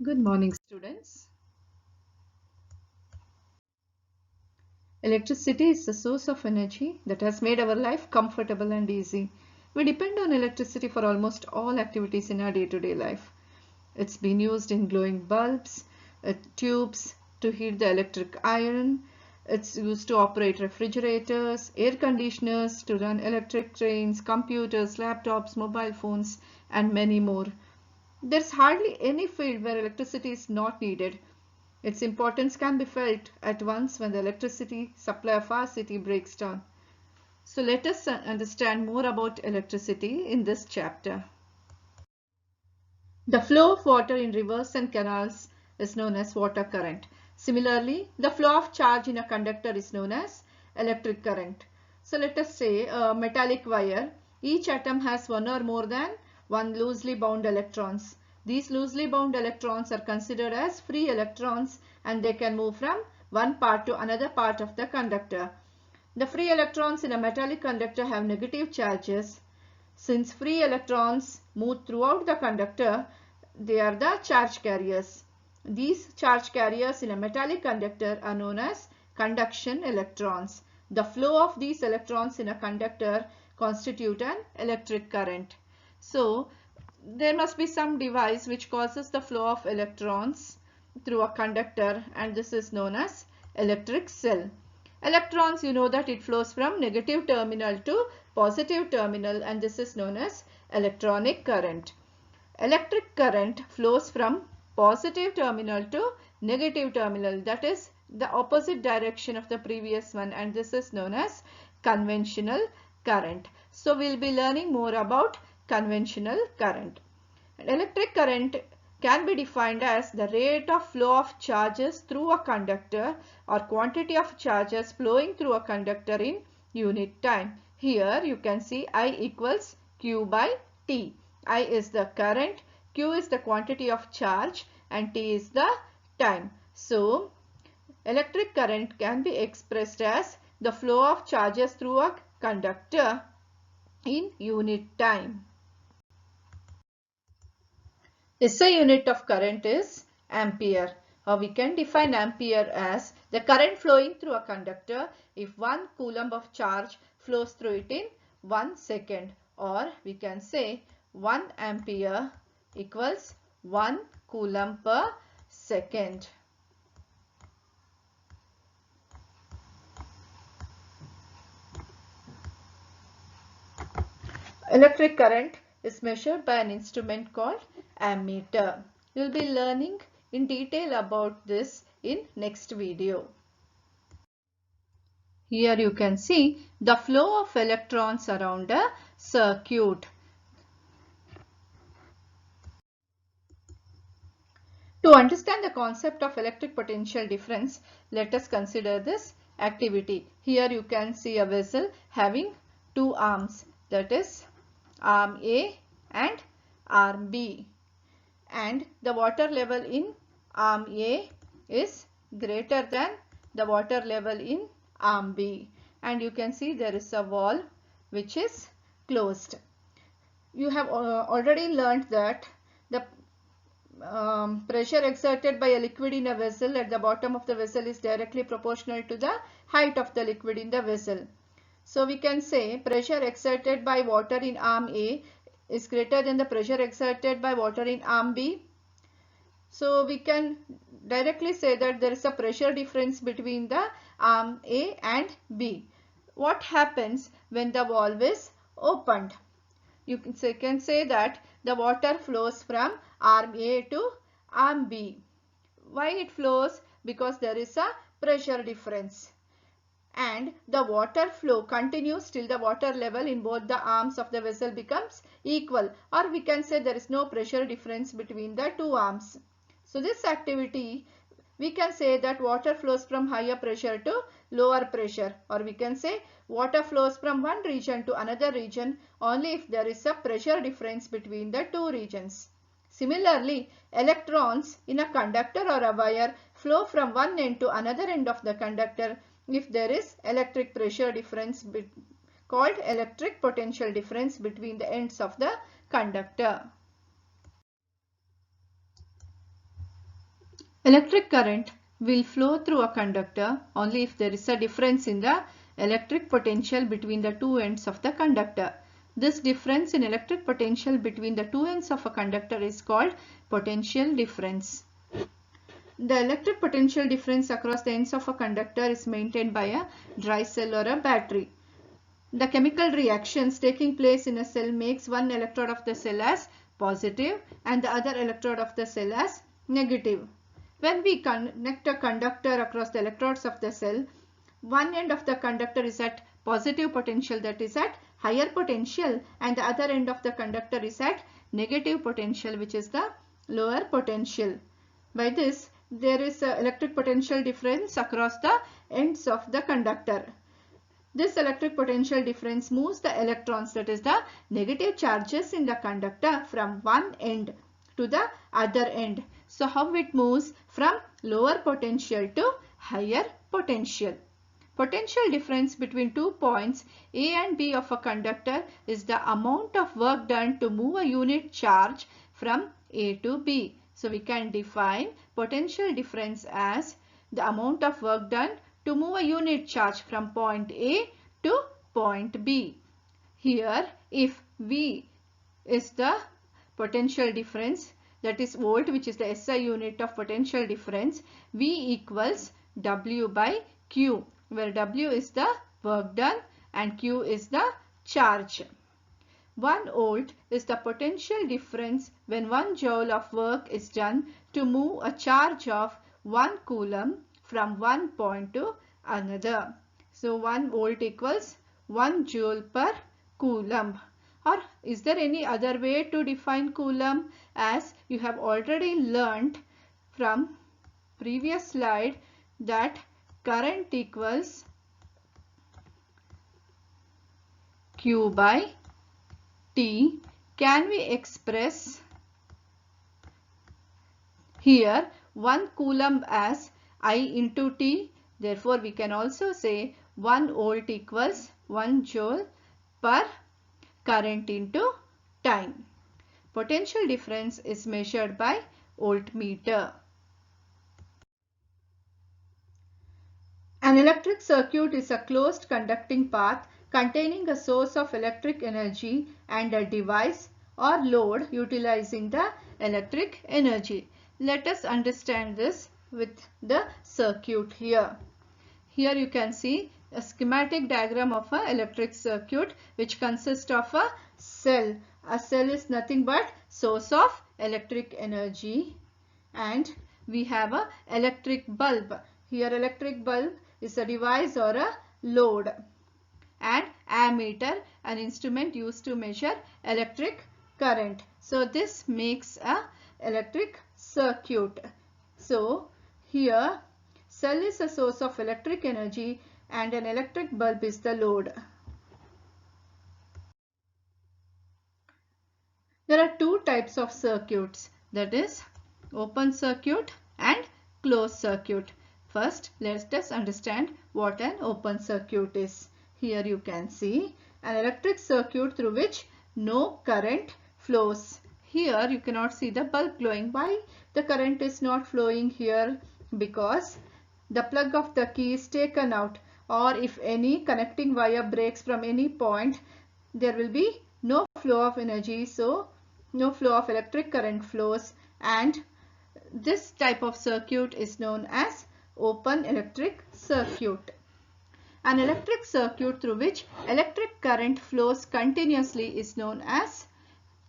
Good morning, students. Electricity is the source of energy that has made our life comfortable and easy. We depend on electricity for almost all activities in our day-to-day life. It's been used in glowing bulbs, tubes to heat the electric iron. It's used to operate refrigerators, air conditioners, to run electric trains, computers, laptops, mobile phones, and many more. There's hardly any field where electricity is not needed. Its importance can be felt at once when the electricity supply of our city breaks down. So let us understand more about electricity in this chapter. The flow of water in rivers and canals is known as water current. Similarly, the flow of charge in a conductor is known as electric current. So let us say a metallic wire. Each atom has one or more than one loosely bound electrons. These loosely bound electrons are considered as free electrons and they can move from one part to another part of the conductor. The free electrons in a metallic conductor have negative charges. Since free electrons move throughout the conductor, they are the charge carriers. These charge carriers in a metallic conductor are known as conduction electrons. The flow of these electrons in a conductor constitute an electric current. So, there must be some device which causes the flow of electrons through a conductor, and this is known as electric cell. Electrons, you know that it flows from negative terminal to positive terminal, and this is known as electronic current. Electric current flows from positive terminal to negative terminal, that is the opposite direction of the previous one, and this is known as conventional current. So we'll be learning more about conventional current. Electric current can be defined as the rate of flow of charges through a conductor or quantity of charges flowing through a conductor in unit time. Here you can see I equals Q by T. I is the current, Q is the quantity of charge, and T is the time. So, electric current can be expressed as the flow of charges through a conductor in unit time. SI unit of current is ampere. Or we can define ampere as the current flowing through a conductor if 1 coulomb of charge flows through it in 1 second. Or we can say 1 ampere equals 1 coulomb per second. Electric current is measured by an instrument called ammeter. You will be learning in detail about this in next video. Here you can see the flow of electrons around a circuit. To understand the concept of electric potential difference, let us consider this activity. Here you can see a vessel having two arms, that is arm A and arm B, and the water level in arm A is greater than the water level in arm B, and you can see there is a valve which is closed. You have already learned that the pressure exerted by a liquid in a vessel at the bottom of the vessel is directly proportional to the height of the liquid in the vessel. So we can say pressure exerted by water in arm A is greater than the pressure exerted by water in arm B. So we can directly say that there is a pressure difference between the arm A and B. What happens when the valve is opened? You can say that the water flows from arm A to arm B. Why it flows? Because there is a pressure difference. And the water flow continues till the water level in both the arms of the vessel becomes equal, or we can say there is no pressure difference between the two arms. So this activity, we can say that water flows from higher pressure to lower pressure, or we can say water flows from one region to another region only if there is a pressure difference between the two regions. Similarly, electrons in a conductor or a wire flow from one end to another end of the conductor if there is electric pressure difference called electric potential difference between the ends of the conductor. Electric current will flow through a conductor only if there is a difference in the electric potential between the two ends of the conductor. This difference in electric potential between the two ends of a conductor is called potential difference. The electric potential difference across the ends of a conductor is maintained by a dry cell or a battery. The chemical reactions taking place in a cell makes one electrode of the cell as positive and the other electrode of the cell as negative. When we connect a conductor across the electrodes of the cell, one end of the conductor is at positive potential, that is at higher potential, and the other end of the conductor is at negative potential, which is the lower potential. By this, there is an electric potential difference across the ends of the conductor. This electric potential difference moves the electrons, that is the negative charges in the conductor, from one end to the other end. So how it moves? From lower potential to higher potential. Potential difference between 2 points A and B of a conductor is the amount of work done to move a unit charge from A to B. So we can define potential difference as the amount of work done to move a unit charge from point A to point B. Here, if V is the potential difference, that is volt, which is the SI unit of potential difference, V equals W by Q, where W is the work done and Q is the charge. 1 volt is the potential difference when 1 joule of work is done to move a charge of 1 coulomb from one point to another. So 1 volt equals 1 joule per coulomb. Or is there any other way to define coulomb? As you have already learnt from previous slide that current equals Q by T. Can we express here 1 coulomb as I into T? Therefore, we can also say 1 volt equals 1 joule per current into time. Potential difference is measured by voltmeter. An electric circuit is a closed conducting path containing a source of electric energy and a device or load utilizing the electric energy. Let us understand this with the circuit here. Here you can see a schematic diagram of an electric circuit which consists of a cell. A cell is nothing but source of electric energy, and we have a electric bulb. Here electric bulb is a device or a load, and ammeter, an instrument used to measure electric current. So this makes a electric circuit. So here cell is a source of electric energy and an electric bulb is the load. There are two types of circuits, that is open circuit and closed circuit. First, let us understand what an open circuit is. Here you can see an electric circuit through which no current flows. Here you cannot see the bulb glowing. Why the current is not flowing here? Because the plug of the key is taken out, or if any connecting wire breaks from any point, there will be no flow of energy, so no flow of electric current flows, and this type of circuit is known as open electric circuit. An electric circuit through which electric current flows continuously is known as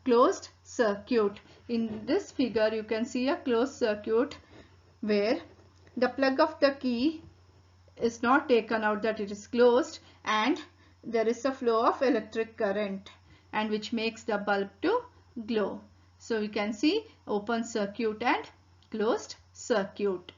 closed circuit. In this figure you can see a closed circuit where the plug of the key is not taken out, that it is closed, and there is a flow of electric current, and which makes the bulb to glow. So we can see open circuit and closed circuit.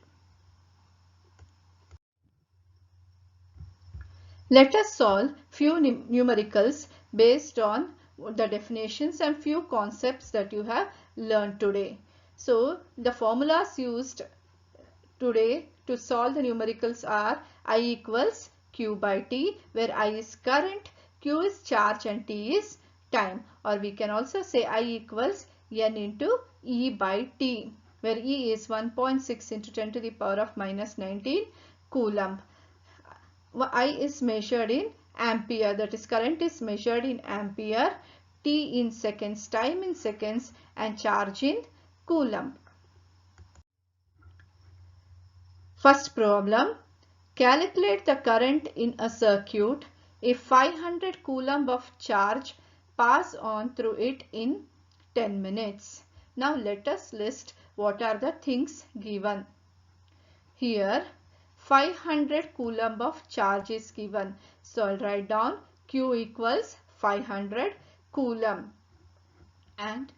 Let us solve few numericals based on the definitions and few concepts that you have learned today. So the formulas used today to solve the numericals are I equals Q by T, where I is current, Q is charge and T is time. Or we can also say I equals N into E by T. where E is 1.6 into 10 to the power of minus 19 coulomb. I is measured in ampere, that is current is measured in ampere, T in seconds, time in seconds, and charge in coulomb. First problem, calculate the current in a circuit if 500 coulomb of charge pass on through it in 10 minutes. Now let us list what are the things given. Here 500 coulomb of charge is given. So I'll write down Q equals 500 coulomb. And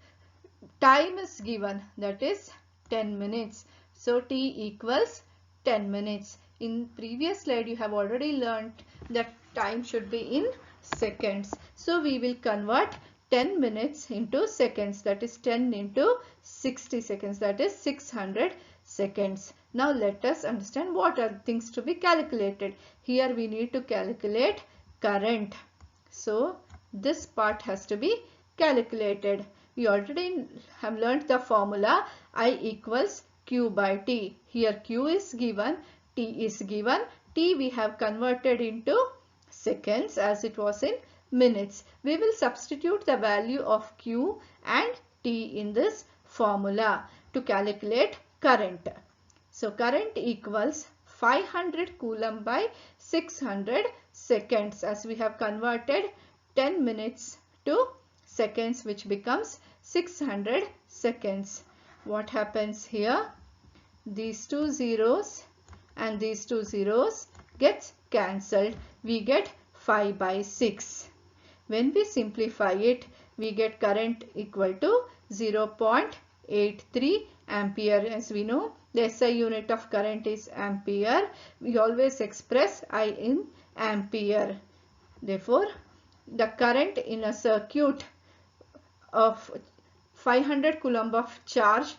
time is given, that is 10 minutes. So T equals 10 minutes. In previous slide you have already learnt that time should be in seconds. So we will convert 10 minutes into seconds, that is 10 into 60 seconds, that is 600 seconds. Now let us understand what are things to be calculated. Here we need to calculate current. So this part has to be calculated. We already have learnt the formula I equals Q by T. Here Q is given, T is given. T we have converted into seconds as it was in minutes. We will substitute the value of Q and T in this formula to calculate current. So current equals 500 coulomb by 600 seconds, as we have converted 10 minutes to seconds, which becomes 600 seconds. What happens here? These two zeros and these two zeros gets cancelled. We get 5 by 6. When we simplify it, we get current equal to 0.83 ampere. As we know, the SI unit of current is ampere. We always express I in ampere. Therefore, the current in a circuit of 500 coulomb of charge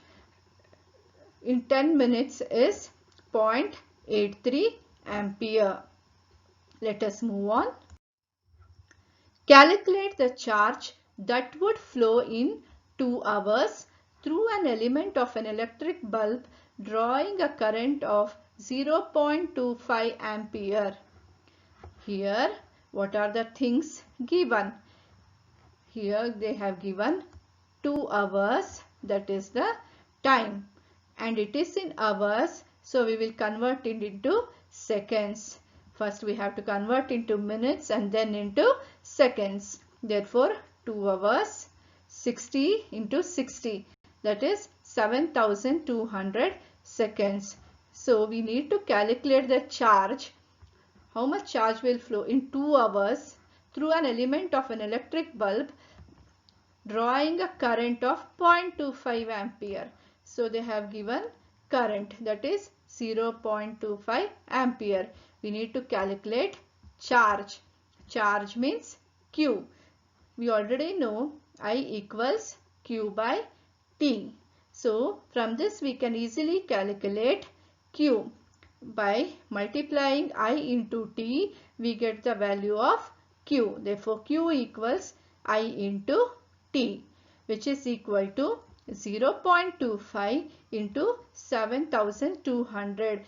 in 10 minutes is 0.83 ampere. Let us move on. Calculate the charge that would flow in 2 hours through an element of an electric bulb drawing a current of 0.25 ampere. Here, what are the things given? Here they have given 2 hours, that is the time, and it is in hours, so we will convert it into seconds. First we have to convert into minutes and then into seconds. Therefore 2 hours 60 into 60, that is 7200 seconds. So we need to calculate the charge. How much charge will flow in 2 hours through an element of an electric bulb drawing a current of 0.25 ampere. So they have given current, that is 0.25 ampere. We need to calculate charge. Charge means Q. We already know I equals Q by T. So from this we can easily calculate Q. By multiplying I into T, we get the value of Q. Therefore Q equals I into T, which is equal to 0.25 into 7200.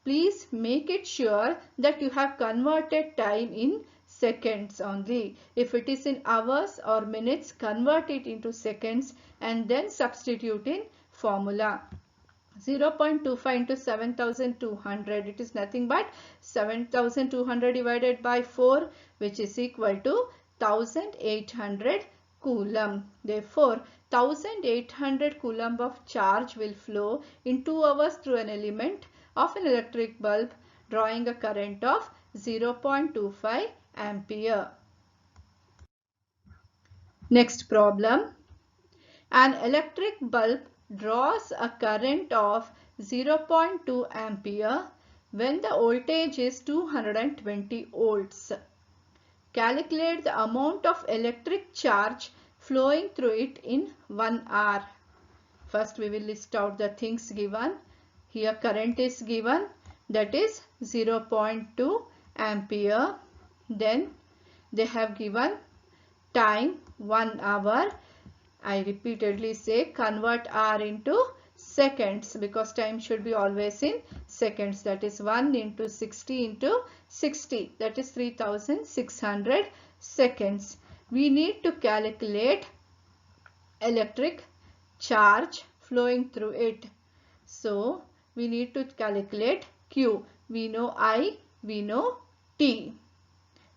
Please make it sure that you have converted time in seconds only. If it is in hours or minutes, convert it into seconds and then substitute in formula. 0.25 into 7200, it is nothing but 7200 divided by 4, which is equal to 1800 coulomb. Therefore 1800 coulomb of charge will flow in 2 hours through an element of an electric bulb drawing a current of 0.25 ampere. Next problem. An electric bulb draws a current of 0.2 ampere when the voltage is 220 volts. Calculate the amount of electric charge flowing through it in 1 hour. First we will list out the things given. Here current is given, that is 0.2 ampere. Then they have given time 1 hour. I repeatedly say convert hour into seconds, because time should be always in seconds. That is 1 into 60 into 60, that is 3600 seconds. We need to calculate electric charge flowing through it. So we need to calculate Q. We know I, we know T.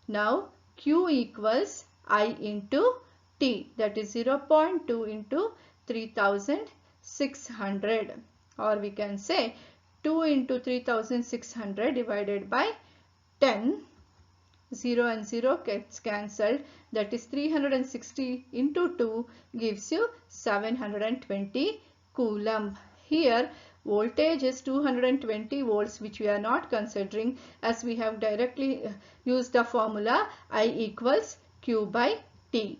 Now Q equals I into T, that is 0.2 into 3600, or we can say 2 into 3600 divided by 10. 0 and 0 gets cancelled, that is 360 into 2 gives you 720 coulomb. Here voltage is 220 volts, which we are not considering, as we have directly used the formula I equals Q by T.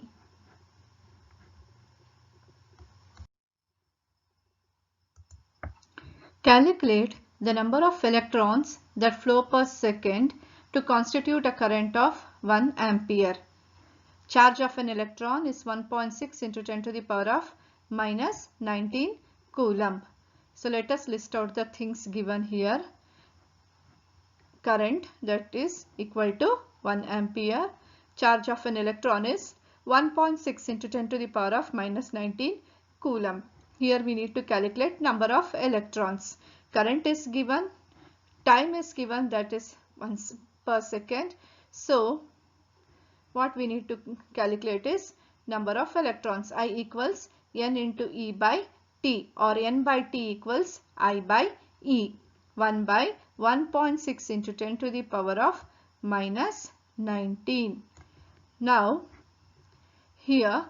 Calculate the number of electrons that flow per second to constitute a current of 1 ampere. Charge of an electron is 1.6 into 10 to the power of minus 19 coulomb. So let us list out the things given here. Current, that is equal to 1 ampere. Charge of an electron is 1.6 into 10 to the power of minus 19 coulomb. Here we need to calculate number of electrons. Current is given, time is given, that is 1 per second. So what we need to calculate is number of electrons. I equals N into E by T, or N by T equals I by E. 1 by 1.6 into 10 to the power of minus 19. Now here,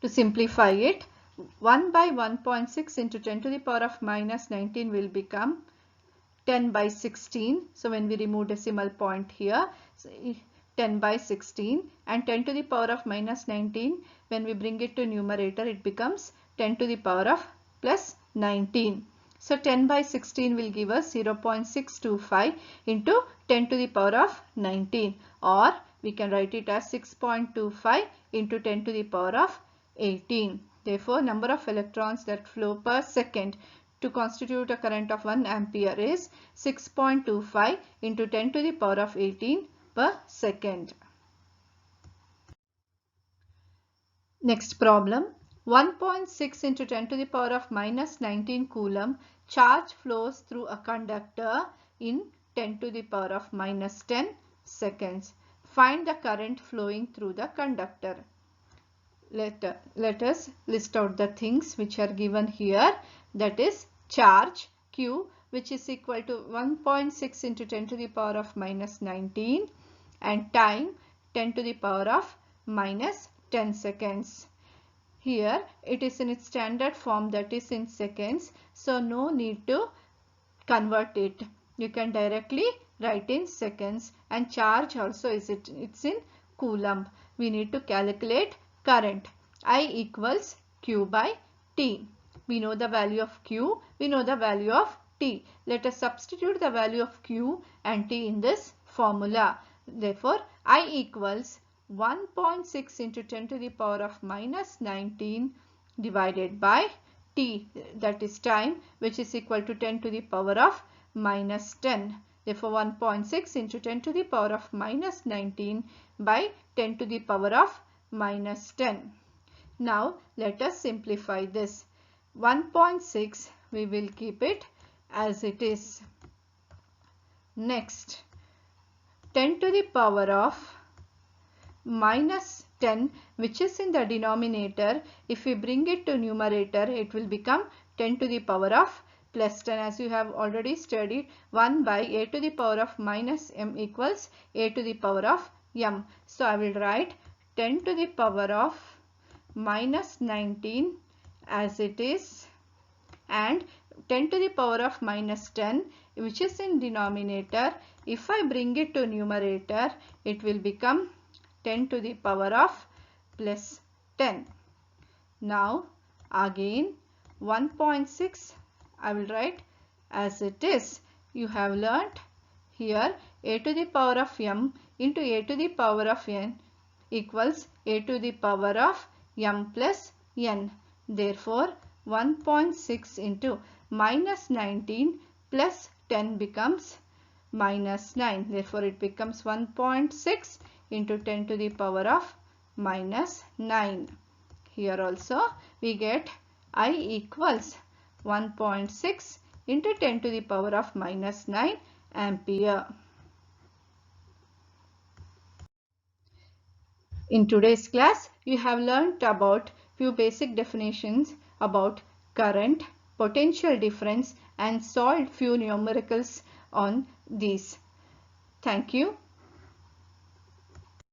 to simplify it, 1 by 1.6 into 10 to the power of minus 19 will become 10 by 16. So when we remove decimal point here, 10 by 16, and 10 to the power of minus 19, when we bring it to numerator, it becomes 10 to the power of plus 19. So 10 by 16 will give us 0.625 into 10 to the power of 19, or we can write it as 6.25 into 10 to the power of 18. Therefore, number of electrons that flow per second to constitute a current of 1 ampere is 6.25 into 10 to the power of 18 per second. Next problem. 1.6 into 10 to the power of minus 19 coulomb charge flows through a conductor in 10 to the power of minus 10 seconds. Find the current flowing through the conductor. Let us list out the things which are given here. That is charge Q, which is equal to 1.6 into 10 to the power of minus 19, and time 10 to the power of minus 10 seconds. Here it is in its standard form, that is in seconds, so no need to convert it. You can directly write in seconds, and charge also it's in coulomb. We need to calculate current. I equals Q by T. We know the value of Q, we know the value of T. Let us substitute the value of Q and T in this formula. Therefore, I equals 1.6 into 10 to the power of minus 19 divided by T, that is time, which is equal to 10 to the power of minus 10. Therefore, 1.6 into 10 to the power of minus 19 by 10 to the power of minus 10. Now, let us simplify this. 1.6, we will keep it as it is. Next, 10 to the power of minus 10, which is in the denominator, if we bring it to numerator, it will become 10 to the power of plus 10. As you have already studied, 1 by a to the power of minus m equals a to the power of m. So I will write 10 to the power of minus 19 as it is, and 10 to the power of minus 10, which is in denominator, if I bring it to numerator, it will become 10 to the power of plus 10. Now again 1.6 I will write as it is. You have learnt here a to the power of m into a to the power of n equals a to the power of m plus n. Therefore, 1.6 into minus 19 plus 10 becomes minus 9. Therefore, it becomes 1.6 into 10 to the power of minus 9. Here also we get I equals 1.6 into 10 to the power of minus 9 ampere. In today's class, you have learnt about few basic definitions about current, potential difference and solved few numericals on these. Thank you.